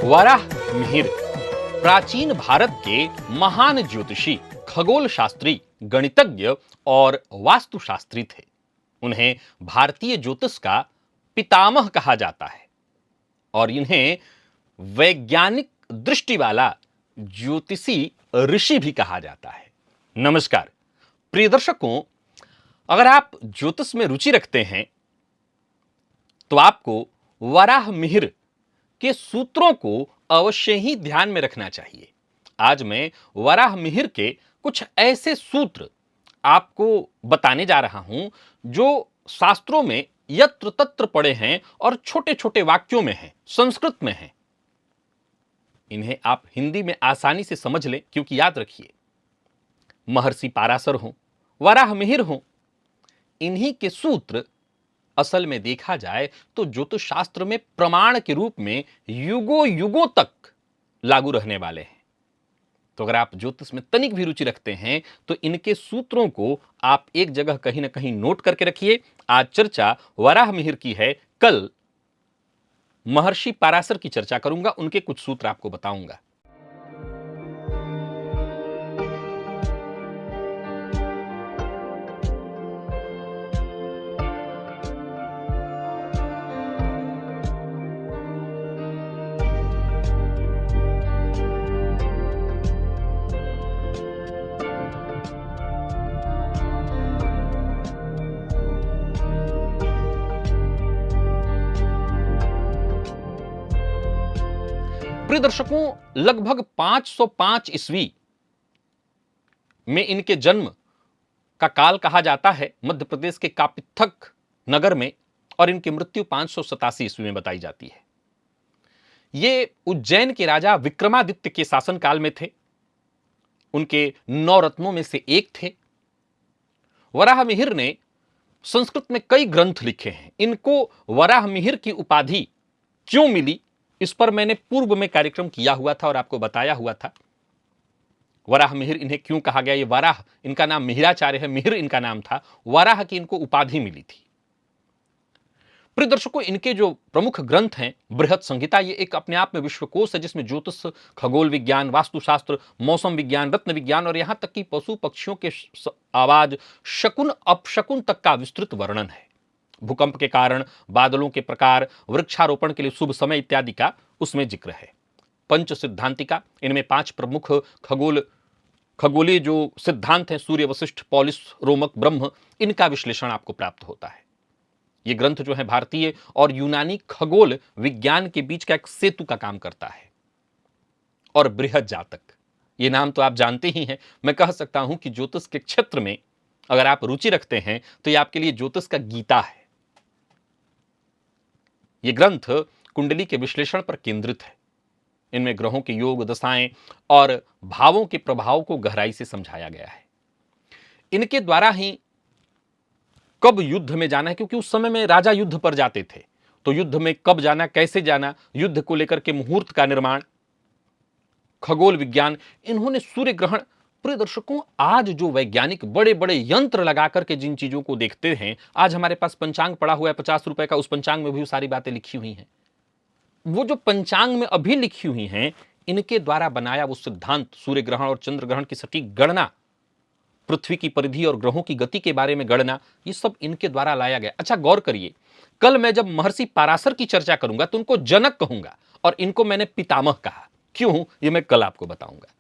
वराह मिहिर प्राचीन भारत के महान ज्योतिषी, खगोल शास्त्री, गणितज्ञ और वास्तुशास्त्री थे। उन्हें भारतीय ज्योतिष का पितामह कहा जाता है और इन्हें वैज्ञानिक दृष्टि वाला ज्योतिषी ऋषि भी कहा जाता है। नमस्कार प्रिय दर्शकों, अगर आप ज्योतिष में रुचि रखते हैं तो आपको वराह मिहिर के सूत्रों को अवश्य ही ध्यान में रखना चाहिए। आज मैं वराह मिहिर के कुछ ऐसे सूत्र आपको बताने जा रहा हूं जो शास्त्रों में यत्र तत्र पड़े हैं और छोटे छोटे वाक्यों में हैं, संस्कृत में हैं। इन्हें आप हिंदी में आसानी से समझ लें, क्योंकि याद रखिए, महर्षि पाराशर हों, वराह मिहिर हों, इन्हीं के सूत्र असल में देखा जाए तो ज्योतिष शास्त्र में प्रमाण के रूप में युगों युगों तक लागू रहने वाले हैं। तो अगर आप ज्योतिष में तनिक भी रुचि रखते हैं तो इनके सूत्रों को आप एक जगह कहीं ना कहीं नोट करके रखिए। आज चर्चा वराह मिहिर की है, कल महर्षि पाराशर की चर्चा करूंगा, उनके कुछ सूत्र आपको बताऊंगा। प्रिय दर्शकों, लगभग 505 ईस्वी में इनके जन्म का काल कहा जाता है, मध्य प्रदेश के कापिथक नगर में, और इनकी मृत्यु 587 ईस्वी में बताई जाती है। ये उज्जैन के राजा विक्रमादित्य के शासनकाल में थे। उनके 9 रत्नों में से एक थे। वराह मिहिर ने संस्कृत में कई ग्रंथ लिखे हैं। इनको वराह मिहिर की उपाधि क्यों मिली, इस पर मैंने पूर्व में कार्यक्रम किया हुआ था और आपको बताया हुआ था। वराह मिहिर इन्हें क्यों कहा गया, ये वराह इनका नाम मिहिराचार्य है, मिहिर इनका नाम था, वराह की इनको उपाधि मिली थी। प्रिय दर्शकों, इनके जो प्रमुख ग्रंथ हैं, बृहत संहिता, ये एक अपने आप में विश्वकोश है जिसमें ज्योतिष, खगोल विज्ञान, वास्तुशास्त्र, मौसम विज्ञान, रत्न विज्ञान और यहां तक कि पशु पक्षियों के आवाज, शकुन अपशकुन तक का विस्तृत वर्णन है। भूकंप के कारण, बादलों के प्रकार, वृक्षारोपण के लिए शुभ समय इत्यादि का उसमें जिक्र है। पंच सिद्धांतिका, इनमें 5 प्रमुख खगोलीय जो सिद्धांत हैं, सूर्य, वशिष्ठ, पौलिस, रोमक, ब्रह्म, इनका विश्लेषण आपको प्राप्त होता है। ये ग्रंथ जो है भारतीय और यूनानी खगोल विज्ञान के बीच का एक सेतु का काम करता है। और बृहत जातक, ये नाम तो आप जानते ही हैं। मैं कह सकता हूं कि ज्योतिष के क्षेत्र में अगर आप रुचि रखते हैं तो ये आपके लिए ज्योतिष का गीता है। ये ग्रंथ कुंडली के विश्लेषण पर केंद्रित है। इनमें ग्रहों के योग, दशाएं और भावों के प्रभाव को गहराई से समझाया गया है। इनके द्वारा ही कब युद्ध में जाना है, क्योंकि उस समय में राजा युद्ध पर जाते थे, तो युद्ध में कब जाना, कैसे जाना, युद्ध को लेकर के मुहूर्त का निर्माण, खगोल विज्ञान, इन्होंने सूर्य ग्रहण। प्रिय दर्शकों, आज जो वैज्ञानिक बड़े बड़े यंत्र लगा करके जिन चीजों को देखते हैं, आज हमारे पास पंचांग पड़ा हुआ है 50 रुपए का, उस पंचांग में भी सारी बातें लिखी हुई हैं। वो जो पंचांग में अभी लिखी हुई हैं, इनके द्वारा बनाया वो सिद्धांत, सूर्य ग्रहण और चंद्र ग्रहण की सटीक गणना, पृथ्वी की परिधि और ग्रहों की गति के बारे में गणना, ये सब इनके द्वारा लाया गया। अच्छा, गौर करिए, कल मैं जब महर्षि पाराशर की चर्चा करूंगा तो उनको जनक कहूंगा और इनको मैंने पितामह कहा। क्यों, ये मैं कल आपको बताऊंगा।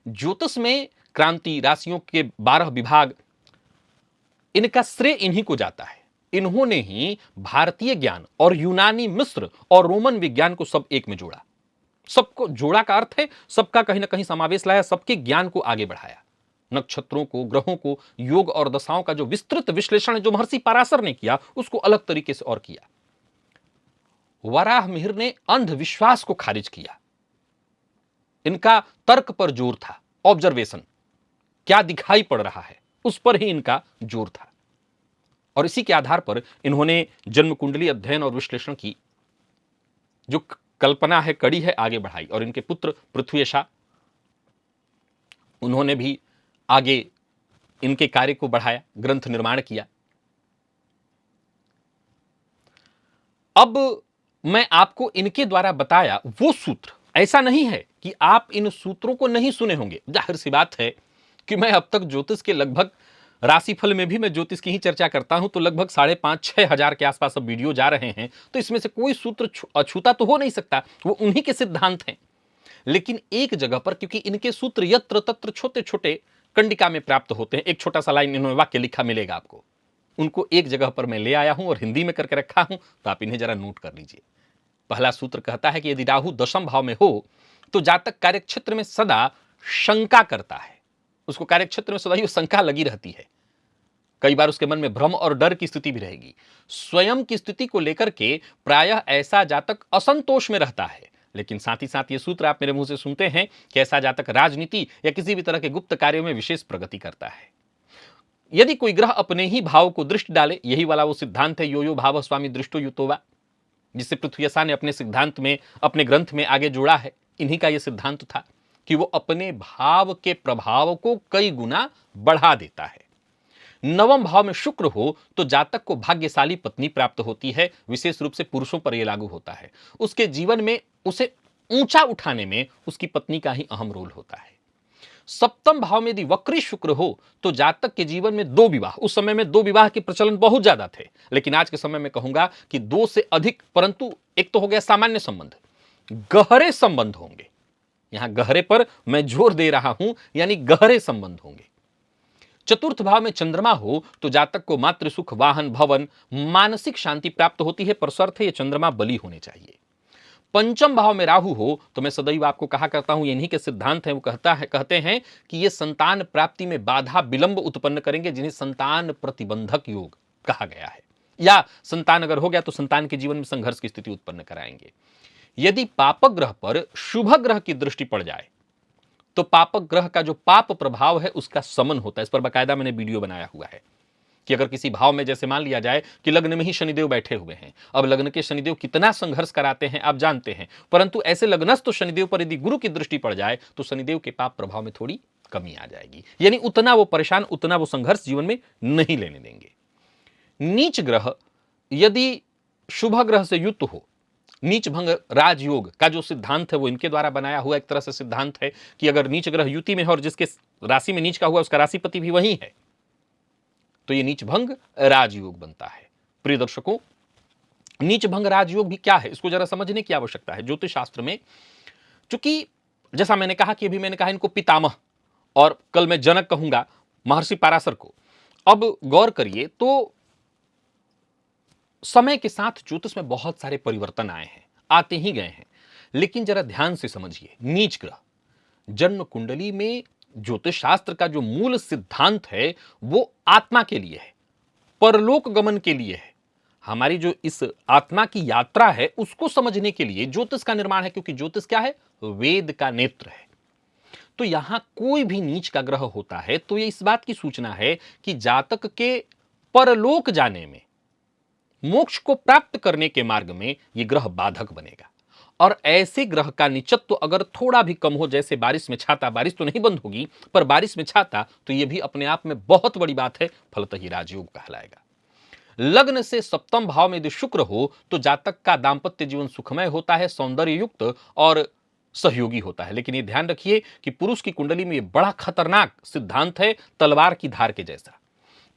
ज्योतिष में क्रांति, राशियों के 12 विभाग, इनका श्रेय इन्हीं को जाता है। इन्होंने ही भारतीय ज्ञान और यूनानी, मिस्र और रोमन विज्ञान को सब एक में जोड़ा। सबको जोड़ा का अर्थ है सबका कहीं ना कहीं समावेश लाया, सबके ज्ञान को आगे बढ़ाया। नक्षत्रों को, ग्रहों को, योग और दशाओं का जो विस्तृत विश्लेषण जो महर्षि पाराशर ने किया, उसको अलग तरीके से और किया। वराह मिहिर ने अंधविश्वास को खारिज किया। इनका तर्क पर जोर था, ऑब्जर्वेशन, क्या दिखाई पड़ रहा है उस पर ही इनका जोर था। और इसी के आधार पर इन्होंने जन्म कुंडली अध्ययन और विश्लेषण की जो कल्पना है, कड़ी है, आगे बढ़ाई। और इनके पुत्र पृथ्वीशा, उन्होंने भी आगे इनके कार्य को बढ़ाया, ग्रंथ निर्माण किया। अब मैं आपको इनके द्वारा बताया वो सूत्र, ऐसा नहीं है कि आप इन सूत्रों को नहीं सुने होंगे। जाहिर सी बात है कि मैं अब तक ज्योतिष के लगभग, राशिफल में भी मैं ज्योतिष की ही चर्चा करता हूं, तो लगभग 5,500-6,000 के आसपास अब वीडियो जा रहे हैं, तो इसमें से कोई सूत्र अछूता तो हो नहीं सकता, वो उन्हीं के सिद्धांत हैं। लेकिन एक जगह पर, क्योंकि इनके सूत्र यत्र तत्र छोटे छोटे कंडिका में प्राप्त होते हैं, एक छोटा सा लाइन इन्होंने वाक्य लिखा मिलेगा आपको, उनको एक जगह पर मैं ले आया हूं और हिंदी में करके रखा हूं, तो आप इन्हें जरा नोट कर लीजिए। पहला सूत्र कहता है कि यदि राहु दशम भाव में हो तो जातक कार्यक्षेत्र में सदा शंका करता है, उसको कार्यक्षेत्र में सदा ही शंका लगी रहती है, कई बार उसके मन में भ्रम और डर की स्थिति भी रहेगी, स्वयं की स्थिति को लेकर के प्रायः ऐसा जातक असंतोष में रहता है। लेकिन साथ ही साथ ये सूत्र आप मेरे मुंह से सुनते हैं कि ऐसा जातक राजनीति या किसी भी तरह के गुप्त कार्यों में विशेष प्रगति करता है। यदि कोई ग्रह अपने ही भाव को दृष्टि डाले, यही वाला वो सिद्धांत है, यो यो भाव स्वामी दृष्टो युतोवा, जिसे पृथ्वीयसा ने अपने सिद्धांत में, अपने ग्रंथ में आगे जोड़ा है। इन्हीं का यह सिद्धांत था कि वो अपने भाव के प्रभाव को कई गुना बढ़ा देता है। नवम भाव में शुक्र हो तो जातक को भाग्यशाली पत्नी प्राप्त होती है, विशेष रूप से पुरुषों पर यह लागू होता है। उसके जीवन में उसे ऊंचा उठाने में उसकी पत्नी का ही अहम रोल होता है। सप्तम भाव में यदि वक्री शुक्र हो तो जातक के जीवन में 2 विवाह, उस समय में 2 विवाह के प्रचलन बहुत ज्यादा थे, लेकिन आज के समय में कहूंगा कि 2 से अधिक, परंतु एक तो हो गया सामान्य संबंध, गहरे संबंध होंगे। यहां गहरे पर मैं जोर दे रहा हूं, यानी गहरे संबंध होंगे। चतुर्थ भाव में चंद्रमा हो तो जातक को मातृ सुख, वाहन, भवन, मानसिक शांति प्राप्त होती है, पर शर्त है यह चंद्रमा बली होने चाहिए। पंचम भाव में राहु हो तो मैं सदैव आपको कहा करता हूं, इन्हीं के सिद्धांत हैं, वो कहते हैं कि ये संतान प्राप्ति में बाधा विलंब उत्पन्न करेंगे, जिन्हें संतान प्रतिबंधक योग कहा गया है, या संतान अगर हो गया तो संतान के जीवन में संघर्ष की स्थिति उत्पन्न कराएंगे। यदि पापक ग्रह पर शुभ ग्रह की दृष्टि पड़ जाए तो पापक ग्रह का जो पाप प्रभाव है उसका समन होता है। इस पर बाकायदा मैंने वीडियो बनाया हुआ है कि अगर किसी भाव में, जैसे मान लिया जाए कि लग्न में ही शनिदेव बैठे हुए हैं, अब लग्न के शनिदेव कितना संघर्ष कराते हैं आप जानते हैं, परंतु ऐसे लग्नस्थ तो शनिदेव पर यदि गुरु की दृष्टि पड़ जाए तो शनिदेव के पाप प्रभाव में थोड़ी कमी आ जाएगी, यानी उतना वो परेशान, उतना वो संघर्ष जीवन में नहीं लेने देंगे। नीच ग्रह यदि शुभ ग्रह से युक्त हो, नीच भंग राजयोग का जो सिद्धांत है वो इनके द्वारा बनाया हुआ एक तरह से सिद्धांत है कि अगर नीच ग्रह युति में है और जिसके राशि में नीच का हुआ उसका राशिपति भी वही है, तो ये नीच भंग राजयोग बनता है। प्रिय दर्शकों, नीच भंग राजयोग भी क्या है इसको जरा समझने की आवश्यकता है। ज्योतिष शास्त्र में, चूंकि जैसा मैंने कहा कि अभी मैंने कहा इनको पितामह, और कल मैं जनक कहूंगा महर्षि पाराशर को। अब गौर करिए तो समय के साथ ज्योतिष में बहुत सारे परिवर्तन आए हैं, आते ही गए हैं, लेकिन जरा ध्यान से समझिए। नीच ग्रह जन्म कुंडली में ज्योतिष शास्त्र का जो मूल सिद्धांत है वो आत्मा के लिए है, परलोक गमन के लिए है। हमारी जो इस आत्मा की यात्रा है उसको समझने के लिए ज्योतिष का निर्माण है, क्योंकि ज्योतिष क्या है, वेद का नेत्र है। तो यहां कोई भी नीच का ग्रह होता है तो ये इस बात की सूचना है कि जातक के परलोक जाने में, मोक्ष को प्राप्त करने के मार्ग में यह ग्रह बाधक बनेगा। और ऐसे ग्रह का निचत्व अगर थोड़ा भी कम हो, जैसे बारिश में छाता, बारिश तो नहीं बंद होगी पर बारिश में छाता, तो यह भी अपने आप में बहुत बड़ी बात है, फलतः ही राजयोग कहलाएगा। लग्न से सप्तम भाव में यदि शुक्र हो तो जातक का दांपत्य जीवन सुखमय होता है, सौंदर्य युक्त और सहयोगी होता है। लेकिन यह ध्यान रखिए कि पुरुष की कुंडली में यह बड़ा खतरनाक सिद्धांत है, तलवार की धार के जैसा।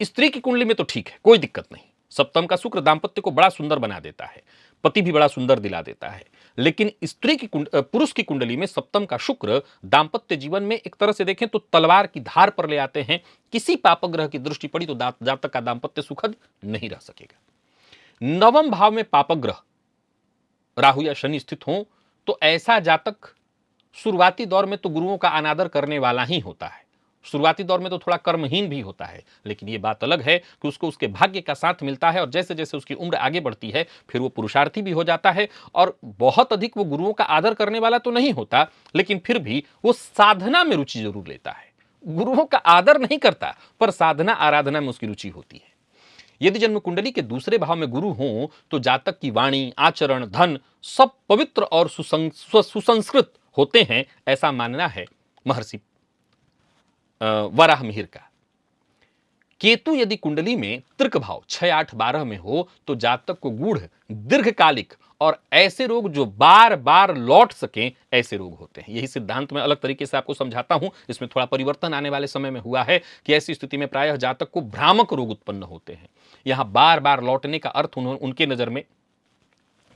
स्त्री की कुंडली में तो ठीक है, कोई दिक्कत नहीं, सप्तम का शुक्र दांपत्य को बड़ा सुंदर बना देता है, पति भी बड़ा सुंदर दिला देता है। लेकिन स्त्री की पुरुष की कुंडली में सप्तम का शुक्र दांपत्य जीवन में एक तरह से देखें तो तलवार की धार पर ले आते हैं। किसी पापक ग्रह की दृष्टि पड़ी तो जातक का दांपत्य सुखद नहीं रह सकेगा। नवम भाव में पापक ग्रह राहु या शनि स्थित हो तो ऐसा जातक शुरुआती दौर में तो गुरुओं का अनादर करने वाला ही होता है, शुरुआती दौर में तो थोड़ा कर्महीन भी होता है। लेकिन यह बात अलग है कि उसको उसके भाग्य का साथ मिलता है और जैसे जैसे उसकी उम्र आगे बढ़ती है फिर वो पुरुषार्थी भी हो जाता है और बहुत अधिक वो गुरुओं का आदर करने वाला तो नहीं होता, लेकिन फिर भी वो साधना में रुचि जरूर लेता है। गुरुओं का आदर नहीं करता पर साधना आराधना में उसकी रुचि होती है। यदि जन्म कुंडली के दूसरे भाव में गुरु हो तो जातक की वाणी, आचरण, धन सब पवित्र और सुसंस्कृत होते हैं, ऐसा मानना है महर्षि वराह मिहिर का। केतु यदि कुंडली में तृक भाव 6, 8, 12 में हो तो जातक को गूढ़, दीर्घकालिक और ऐसे रोग जो बार बार लौट सकें, ऐसे रोग होते हैं। यही सिद्धांत मैं अलग तरीके से आपको समझाता हूं, इसमें थोड़ा परिवर्तन आने वाले समय में हुआ है कि ऐसी स्थिति में प्रायः जातक को भ्रामक रोग उत्पन्न होते हैं। यहां बार बार लौटने का अर्थ उनके नजर में,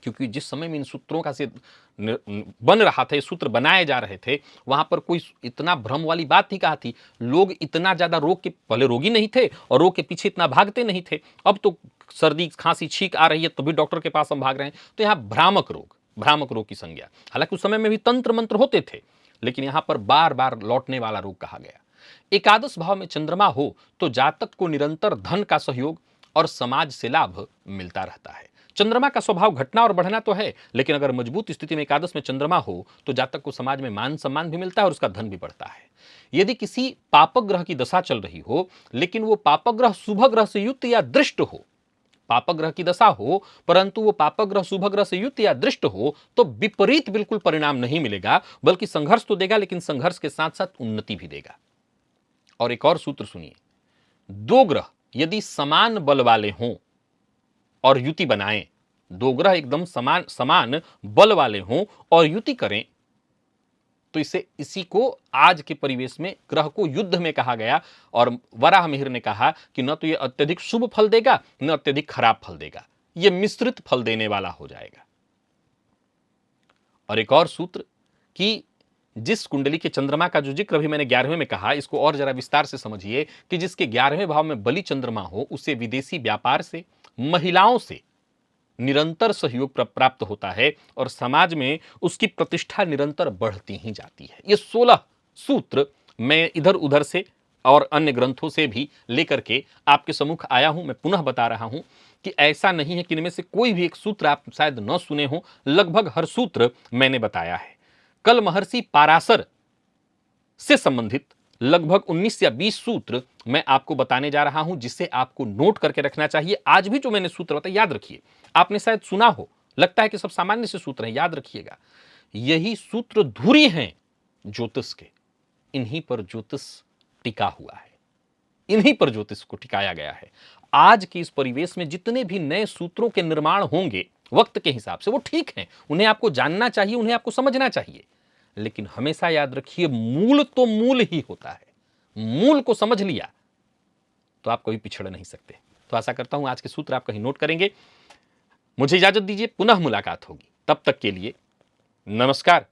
क्योंकि जिस समय में इन सूत्रों का से बन रहा था, ये सूत्र बनाए जा रहे थे, वहां पर कोई इतना भ्रम वाली बात नहीं कहा थी। लोग इतना ज्यादा रोग के पहले रोगी नहीं थे और रोग के पीछे इतना भागते नहीं थे। अब तो सर्दी खांसी छींक आ रही है तो भी डॉक्टर के पास हम भाग रहे हैं। तो यहाँ भ्रामक रोग की संज्ञा, हालांकि उस समय में भी तंत्र मंत्र होते थे, लेकिन यहां पर बार बार लौटने वाला रोग कहा गया। एकादश भाव में चंद्रमा हो तो जातक को निरंतर धन का सहयोग और समाज से लाभ मिलता रहता है। चंद्रमा का स्वभाव घटना और बढ़ना तो है, लेकिन अगर मजबूत स्थिति में एकादश में चंद्रमा हो तो जातक को समाज में मान सम्मान भी मिलता है और उसका धन भी बढ़ता है। यदि किसी पापक ग्रह की दशा चल रही हो, लेकिन वो पापक ग्रह शुभ ग्रह से युक्त या दृष्ट हो, पापक ग्रह की दशा हो परंतु वो पापक ग्रह शुभ ग्रह से युक्त या दृष्ट हो, तो विपरीत बिल्कुल परिणाम नहीं मिलेगा, बल्कि संघर्ष तो देगा, लेकिन संघर्ष के साथ साथ उन्नति भी देगा। और एक और सूत्र सुनिए, दो ग्रह यदि समान बल वाले हों और युति बनाएं, दो ग्रह एकदम समान बल वाले हों और युति करें, तो इसी को आज के परिवेश में ग्रह को युद्ध में कहा गया। और वराह मिहिर ने कहा कि न तो यह अत्यधिक शुभ फल देगा न अत्यधिक खराब फल देगा, यह मिश्रित फल देने वाला हो जाएगा। और एक और सूत्र कि जिस कुंडली के चंद्रमा का जो जिक्र अभी मैंने 11वें में कहा, इसको और जरा विस्तार से समझिए कि जिसके 11वें भाव में बलि चंद्रमा हो, उसे विदेशी व्यापार से, महिलाओं से निरंतर सहयोग प्राप्त होता है और समाज में उसकी प्रतिष्ठा निरंतर बढ़ती ही जाती है। ये 16 सूत्र मैं इधर उधर से और अन्य ग्रंथों से भी लेकर के आपके सम्मुख आया हूं। मैं पुनः बता रहा हूं कि ऐसा नहीं है कि इनमें से कोई भी एक सूत्र आप शायद न सुने हो, लगभग हर सूत्र मैंने बताया है। कल महर्षि पाराशर से संबंधित लगभग 19 या 20 सूत्र मैं आपको बताने जा रहा हूं, जिसे आपको नोट करके रखना चाहिए। आज भी जो मैंने सूत्र बताया याद रखिए, आपने शायद सुना हो, लगता है कि सब सामान्य से सूत्र हैं, याद रखिएगा। यही सूत्र धुरी हैं ज्योतिष के, इन्हीं पर ज्योतिष टिका हुआ है, इन्हीं पर ज्योतिष को टिकाया गया है। आज के इस परिवेश में जितने भी नए सूत्रों के निर्माण होंगे वक्त के हिसाब से, वो ठीक हैं, उन्हें आपको जानना चाहिए, उन्हें आपको समझना चाहिए, लेकिन हमेशा याद रखिए मूल तो मूल ही होता है। मूल को समझ लिया तो आप कभी पिछड़ नहीं सकते। तो आशा करता हूं आज के सूत्र आप कहीं नोट करेंगे। मुझे इजाजत दीजिए, पुनः मुलाकात होगी, तब तक के लिए नमस्कार।